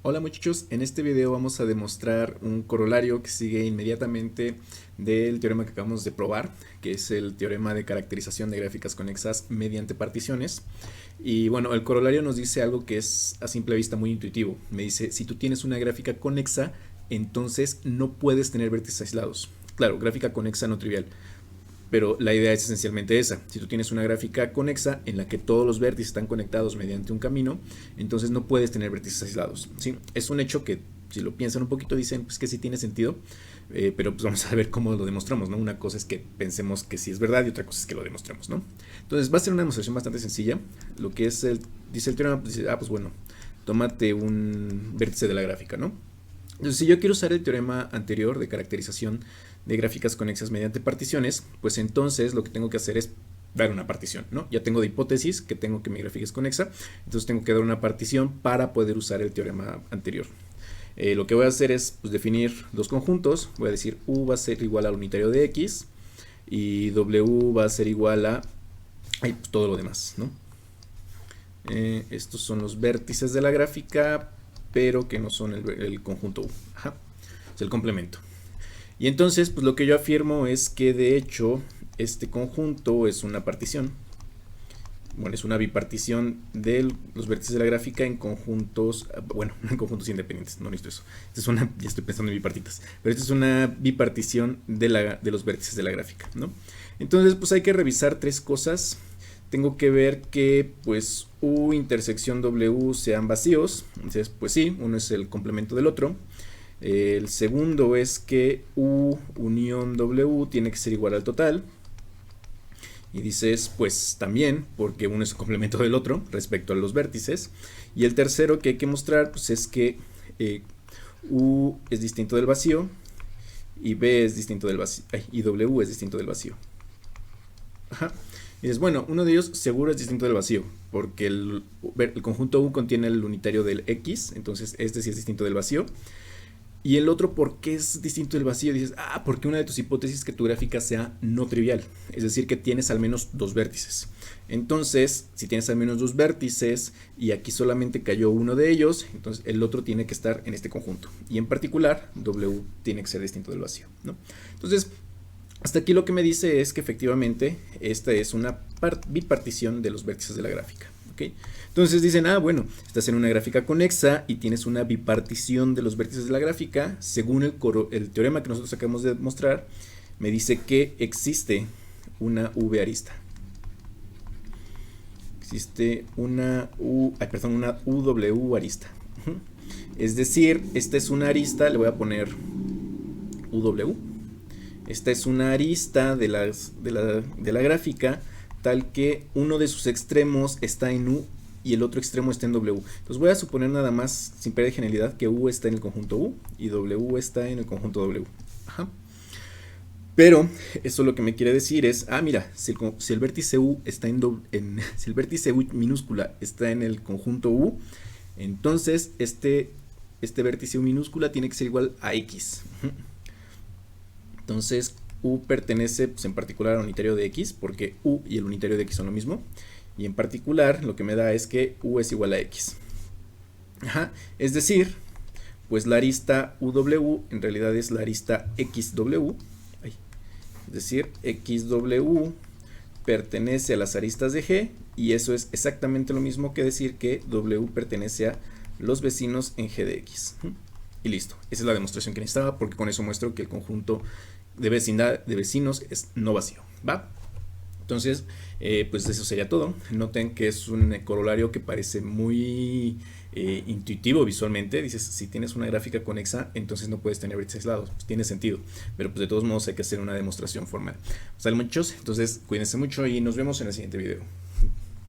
Hola muchachos, en este video vamos a demostrar un corolario que sigue inmediatamente del teorema que acabamos de probar, que es el teorema de caracterización de gráficas conexas mediante particiones. Y bueno, el corolario nos dice algo que es a simple vista muy intuitivo. Me dice, si tú tienes una gráfica conexa, entonces no puedes tener vértices aislados. Claro, gráfica conexa no trivial. Pero la idea es esencialmente esa. Si tú tienes una gráfica conexa en la que todos los vértices están conectados mediante un camino, entonces no puedes tener vértices aislados, ¿sí? Es un hecho que, si lo piensan un poquito, dicen pues que sí tiene sentido, pero pues vamos a ver cómo lo demostramos, ¿no? Una cosa es que pensemos que sí es verdad y otra cosa es que lo demostremos, ¿no? Entonces va a ser una demostración bastante sencilla. Lo que es dice el teorema, pues, dice, pues bueno, tómate un vértice de la gráfica, ¿no? Entonces, si yo quiero usar el teorema anterior de caracterización de gráficas conexas mediante particiones, pues entonces lo que tengo que hacer es dar una partición, ¿no? Ya tengo de hipótesis que tengo que mi gráfica es conexa, entonces tengo que dar una partición para poder usar el teorema anterior. Lo que voy a hacer es pues, definir dos conjuntos. Voy a decir U va a ser igual al unitario de X y W va a ser igual a pues, todo lo demás, ¿no? Estos son los vértices de la gráfica, pero que no son el conjunto U. Ajá. Es el complemento. Y entonces, pues lo que yo afirmo es que de hecho este conjunto es una partición. Bueno, es una bipartición de los vértices de la gráfica en conjuntos, bueno, en conjuntos independientes, no necesito eso. Esta es una, ya estoy pensando en bipartitas, pero esta es una bipartición de los vértices de la gráfica, ¿no? Entonces, pues hay que revisar tres cosas. Tengo que ver que, pues, U intersección W sean vacíos. Entonces, pues sí, uno es el complemento del otro. El segundo es que U unión W tiene que ser igual al total. Y dices, pues también, porque uno es el complemento del otro respecto a los vértices. Y el tercero que hay que mostrar, pues es que U es distinto del vacío y B es distinto del vacío, y W es distinto del vacío. Ajá. Y dices, bueno, uno de ellos seguro es distinto del vacío, porque el conjunto U contiene el unitario del X, entonces este sí es distinto del vacío. Y el otro, ¿por qué es distinto del vacío? Dices, porque una de tus hipótesis es que tu gráfica sea no trivial, es decir, que tienes al menos dos vértices. Entonces, si tienes al menos dos vértices y aquí solamente cayó uno de ellos, entonces el otro tiene que estar en este conjunto. Y en particular, W tiene que ser distinto del vacío, ¿no? Entonces, hasta aquí lo que me dice es que efectivamente esta es una bipartición de los vértices de la gráfica. ¿Okay? Entonces dicen, bueno, estás en una gráfica conexa y tienes una bipartición de los vértices de la gráfica. Según el teorema que nosotros acabamos de mostrar, me dice que existe una V arista. Existe una una UW arista. Es decir, esta es una arista, le voy a poner UW. Esta es una arista de la gráfica tal que uno de sus extremos está en U y el otro extremo está en W. Entonces voy a suponer nada más, sin perder genialidad, que U está en el conjunto U y W está en el conjunto W. Ajá. Pero eso lo que me quiere decir es, mira, si el vértice U está si el vértice U minúscula está en el conjunto U, entonces este vértice U minúscula tiene que ser igual a X. Entonces U pertenece pues, en particular al unitario de X, porque U y el unitario de X son lo mismo. Y en particular lo que me da es que U es igual a X. Ajá. Es decir, pues la arista UW en realidad es la arista XW. Es decir, XW pertenece a las aristas de G y eso es exactamente lo mismo que decir que W pertenece a los vecinos en G de X. Y listo, esa es la demostración que necesitaba porque con eso muestro que el conjunto de vecinos es no vacío, ¿va? Entonces, pues eso sería todo. Noten que es un corolario que parece muy intuitivo visualmente. Dices, si tienes una gráfica conexa, entonces no puedes tener vértices aislados. Pues tiene sentido, pero pues de todos modos hay que hacer una demostración formal. Sale muchachos, entonces cuídense mucho y nos vemos en el siguiente video.